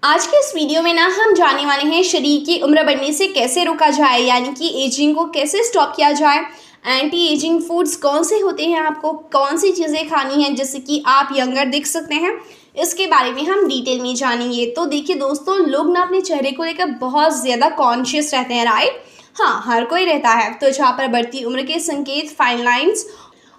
आज के इस वीडियो में ना हम जानने वाले हैं शरीर की उम्र बढ़ने से कैसे रोका जाए, यानी कि एजिंग को कैसे स्टॉप किया जाए। एंटी एजिंग फूड्स कौन से होते हैं, आपको कौन सी चीज़ें खानी है जिससे कि आप यंगर दिख सकते हैं, इसके बारे में हम डिटेल में जानेंगे। तो देखिए दोस्तों, लोग ना अपने चेहरे को लेकर बहुत ज़्यादा कॉन्शियस रहते हैं, राइट। हाँ, हर कोई रहता है। तो जहाँ पर बढ़ती उम्र के संकेत फाइन लाइन्स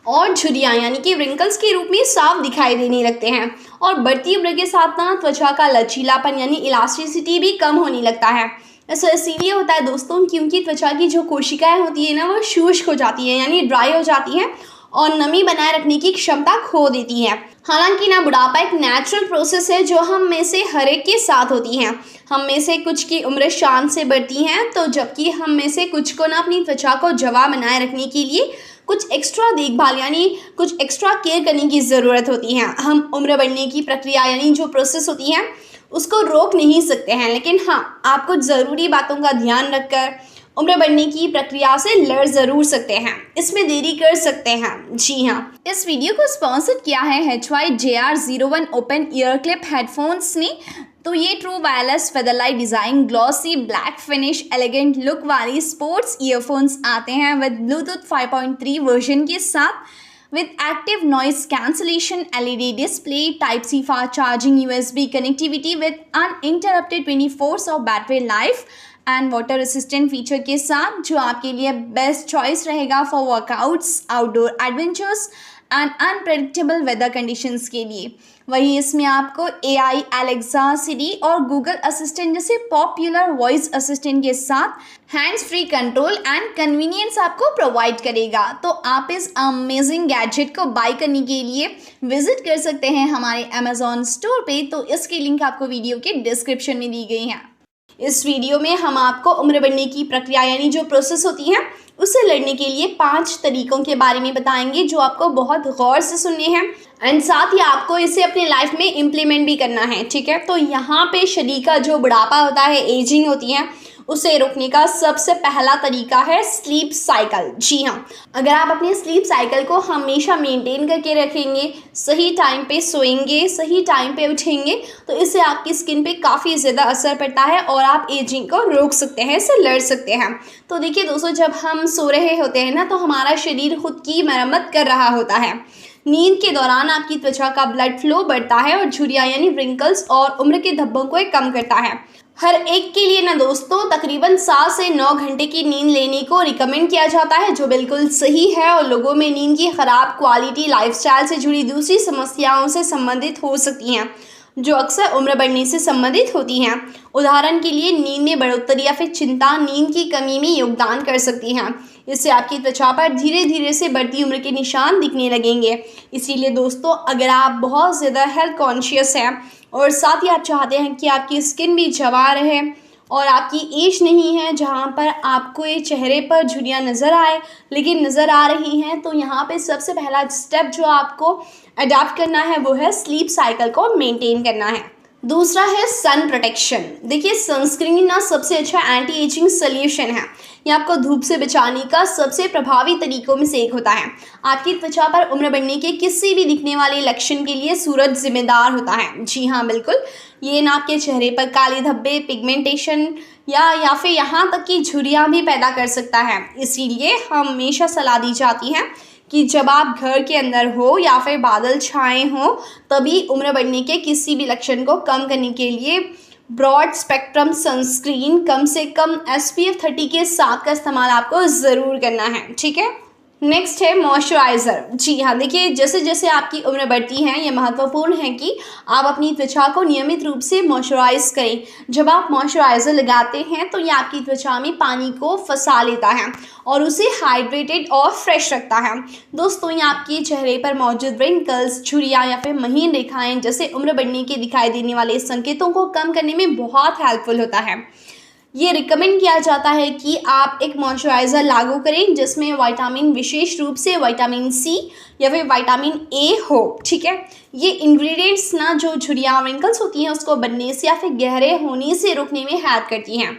और झुर्रियाँ यानी कि रिंकल्स के रूप में साफ दिखाई देने लगते हैं। और बढ़ती उम्र के साथ ना त्वचा का लचीलापन यानी इलास्टिसिटी भी कम होने लगता है। ऐसा इसीलिए होता है दोस्तों, क्योंकि त्वचा की जो कोशिकाएं होती है ना, वो शुष्क हो जाती है यानी ड्राई हो जाती हैं और नमी बनाए रखने की क्षमता खो देती है। हालांकि ना बुढ़ापा एक नेचुरल प्रोसेस है जो हम में से हर एक के साथ होती है। हम में से कुछ की उम्र शान से बढ़ती हैं, तो जबकि हम में से कुछ को ना अपनी त्वचा को जवा बनाए रखने के लिए कुछ एक्स्ट्रा देखभाल यानी कुछ एक्स्ट्रा केयर करने की ज़रूरत होती है। हम उम्र बढ़ने की प्रक्रिया यानी जो प्रोसेस होती है उसको रोक नहीं सकते हैं, लेकिन हाँ, आप कुछ ज़रूरी बातों का ध्यान रखकर उम्र बढ़ने की प्रक्रिया से लड़ ज़रूर सकते हैं, इसमें देरी कर सकते हैं। जी हाँ, इस वीडियो को स्पॉन्सर किया है HYJR01 open year clip headphones ने। तो ये true wireless featherlight design glossy black finish elegant look वाली स्पोर्ट्स ईयरफोन्स आते हैं विद ब्लूटूथ 5.3 वर्जन के साथ, with active noise cancellation, LED display, Type-C fast charging, USB connectivity with uninterrupted 24 hours of battery life and water resistant feature के साथ, जो आपके लिए बेस्ट चॉइस रहेगा for workouts, outdoor adventures and unpredictable weather conditions के लिए। वही इसमें आपको AI, एलेक्सा, सिरी और गूगल असिस्टेंट जैसे पॉपुलर वॉइस असिस्टेंट के साथ hands free control and convenience आपको प्रोवाइड करेगा। तो आप इस अमेजिंग गैजेट को बाय करने के लिए विजिट कर सकते हैं हमारे Amazon स्टोर पे। तो इसकी लिंक आपको वीडियो के डिस्क्रिप्शन में दी गई है। इस वीडियो में हम आपको उम्र बढ़ने की प्रक्रिया यानी जो प्रोसेस होती है उससे लड़ने के लिए 5 तरीकों के बारे में बताएंगे, जो आपको बहुत गौर से सुनने हैं एंड साथ ही आपको इसे अपनी लाइफ में इम्प्लीमेंट भी करना है, ठीक है। तो यहाँ पे शरीर का जो बुढ़ापा होता है, एजिंग होती है, उसे रोकने का सबसे पहला तरीका है स्लीप साइकिल। जी हाँ, अगर आप अपने स्लीप साइकिल को हमेशा मेंटेन करके रखेंगे, सही टाइम पे सोएंगे, सही टाइम पे उठेंगे, तो इससे आपकी स्किन पे काफ़ी ज़्यादा असर पड़ता है और आप एजिंग को रोक सकते हैं, इससे लड़ सकते हैं। तो देखिए दोस्तों, जब हम सो रहे होते हैं ना, तो हमारा शरीर खुद की मरम्मत कर रहा होता है। नींद के दौरान आपकी त्वचा का ब्लड फ्लो बढ़ता है और झुर्रियाँ यानी रिंकल्स और उम्र के धब्बों को कम करता है। हर एक के लिए ना दोस्तों तकरीबन 7 से 9 घंटे की नींद लेने को रिकमेंड किया जाता है, जो बिल्कुल सही है। और लोगों में नींद की ख़राब क्वालिटी लाइफस्टाइल से जुड़ी दूसरी समस्याओं से संबंधित हो सकती हैं, जो अक्सर उम्र बढ़ने से संबंधित होती हैं। उदाहरण के लिए नींद में बढ़ोतरी या फिर चिंता नींद की कमी में योगदान कर सकती हैं। इससे आपकी त्वचा पर धीरे धीरे से बढ़ती उम्र के निशान दिखने लगेंगे। इसीलिए दोस्तों, अगर आप बहुत ज़्यादा हेल्थ कॉन्शियस हैं और साथ ही आप चाहते हैं कि आपकी स्किन भी जवां रहे और आपकी एज नहीं है जहाँ पर आपको ये चेहरे पर झुर्रियाँ नज़र आए लेकिन नज़र आ रही हैं, तो यहाँ पे सबसे पहला स्टेप जो आपको अडॉप्ट करना है वो है स्लीप साइकिल को मेंटेन करना है। दूसरा है सन प्रोटेक्शन। देखिए, सनस्क्रीन ना सबसे अच्छा एंटी एजिंग सोल्यूशन है। ये आपको धूप से बचाने का सबसे प्रभावी तरीकों में से एक होता है। आपकी त्वचा पर उम्र बढ़ने के किसी भी दिखने वाले लक्षण के लिए सूरज जिम्मेदार होता है। जी हाँ, बिल्कुल। ये ना आपके चेहरे पर काले धब्बे, पिगमेंटेशन या फिर यहाँ तक कि झुर्रियाँ भी पैदा कर सकता है। इसीलिए हमेशा सलाह दी जाती है कि जब आप घर के अंदर हो या फिर बादल छाए हों, तभी उम्र बढ़ने के किसी भी लक्षण को कम करने के लिए ब्रॉड स्पेक्ट्रम सनस्क्रीन कम से कम SPF 30 के साथ का इस्तेमाल आपको ज़रूर करना है, ठीक है। नेक्स्ट है मॉइस्चराइज़र। जी हाँ, देखिए, जैसे जैसे आपकी उम्र बढ़ती है, ये महत्वपूर्ण है कि आप अपनी त्वचा को नियमित रूप से मॉइस्चराइज करें। जब आप मॉइस्चराइज़र लगाते हैं तो ये आपकी त्वचा में पानी को फंसा लेता है और उसे हाइड्रेटेड और फ्रेश रखता है। दोस्तों, ये आपके चेहरे पर मौजूद रिंकल्स, झुर्रियाँ या फिर महीन रेखाएं जैसे उम्र बढ़ने के दिखाई देने वाले संकेतों को कम करने में बहुत हेल्पफुल होता है। ये रिकमेंड किया जाता है कि आप एक मॉइस्चराइज़र लागू करें जिसमें विटामिन, विशेष रूप से विटामिन C या फिर विटामिन A हो, ठीक है। ये इंग्रेडिएंट्स ना जो झुर्रियाँ, रिंकल्स होती हैं उसको बनने से या फिर गहरे होने से रोकने में हेल्प करती हैं।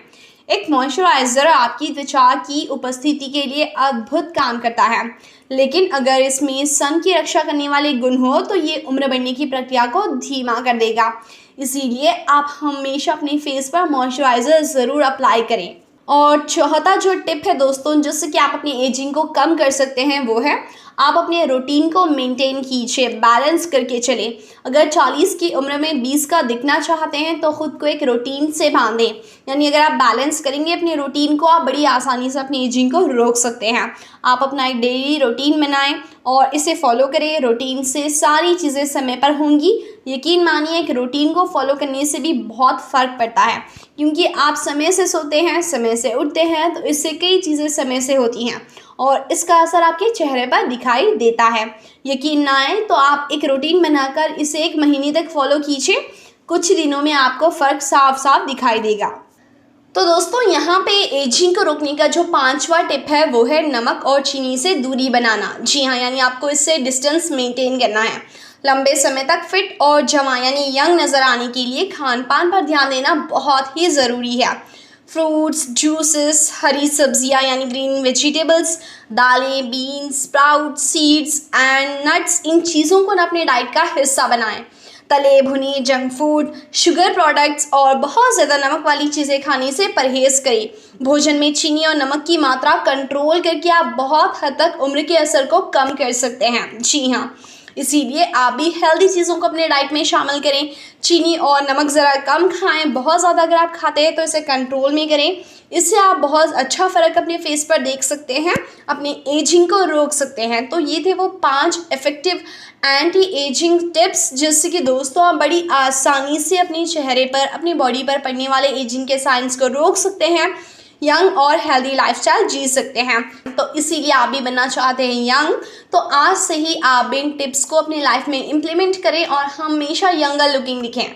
एक मॉइस्चराइज़र आपकी त्वचा की उपस्थिति के लिए अद्भुत काम करता है, लेकिन अगर इसमें सन की रक्षा करने वाले गुण हो तो ये उम्र बढ़ने की प्रक्रिया को धीमा कर देगा। इसीलिए आप हमेशा अपने फेस पर मॉइस्चराइज़र ज़रूर अप्लाई करें। और चौथा जो टिप है दोस्तों, जिससे कि आप अपनी एजिंग को कम कर सकते हैं, वो है आप अपने रूटीन को मेंटेन कीजिए, बैलेंस करके चलें। अगर 40 की उम्र में 20 का दिखना चाहते हैं तो ख़ुद को एक रूटीन से बांधें। यानी अगर आप बैलेंस करेंगे अपने रूटीन को, आप बड़ी आसानी से अपनी एजिंग को रोक सकते हैं। आप अपना एक डेली रूटीन बनाएं और इसे फॉलो करें। रूटीन से सारी चीज़ें समय पर होंगी। यकीन मानिए कि रूटीन को फॉलो करने से भी बहुत फ़र्क पड़ता है, क्योंकि आप समय से सोते हैं, समय से उठते हैं, तो इससे कई चीज़ें समय से होती हैं और इसका असर आपके चेहरे पर दिखाई देता है। यकीन ना आए तो आप एक रूटीन बनाकर इसे 1 महीने तक फॉलो कीजिए। कुछ दिनों में आपको फ़र्क साफ साफ दिखाई देगा। तो दोस्तों, यहाँ पे एजिंग को रोकने का जो 5वां टिप है वो है नमक और चीनी से दूरी बनाना। जी हाँ, यानी आपको इससे डिस्टेंस मेंटेन करना है। लंबे समय तक फिट और जवान यानी यंग नज़र आने के लिए खान पान पर ध्यान देना बहुत ही ज़रूरी है। फ्रूट्स, जूसेस, हरी सब्जियां यानी ग्रीन वेजिटेबल्स, दालें, beans, sprouts, seeds and nuts, इन चीज़ों को ना अपने डाइट का हिस्सा बनाएं। तले भुनी जंक फूड, शुगर प्रोडक्ट्स और बहुत ज़्यादा नमक वाली चीज़ें खाने से परहेज़ करें। भोजन में चीनी और नमक की मात्रा कंट्रोल करके आप बहुत हद तक उम्र के असर को कम कर सकते हैं। जी हाँ, इसीलिए आप भी हेल्दी चीज़ों को अपने डाइट में शामिल करें। चीनी और नमक ज़रा कम खाएं। बहुत ज़्यादा अगर आप खाते हैं तो इसे कंट्रोल में करें। इससे आप बहुत अच्छा फ़र्क अपने फेस पर देख सकते हैं, अपनी एजिंग को रोक सकते हैं। तो ये थे वो 5 इफ़ेक्टिव एंटी एजिंग टिप्स, जिससे कि दोस्तों आप बड़ी आसानी से अपने चेहरे पर, अपनी बॉडी पर पड़ने वाले एजिंग के साइंस को रोक सकते हैं, यंग और हेल्दी लाइफस्टाइल जी सकते हैं। तो इसीलिए आप भी बनना चाहते हैं यंग, तो आज से ही आप इन टिप्स को अपनी लाइफ में इम्प्लीमेंट करें और हमेशा यंगर लुकिंग दिखें।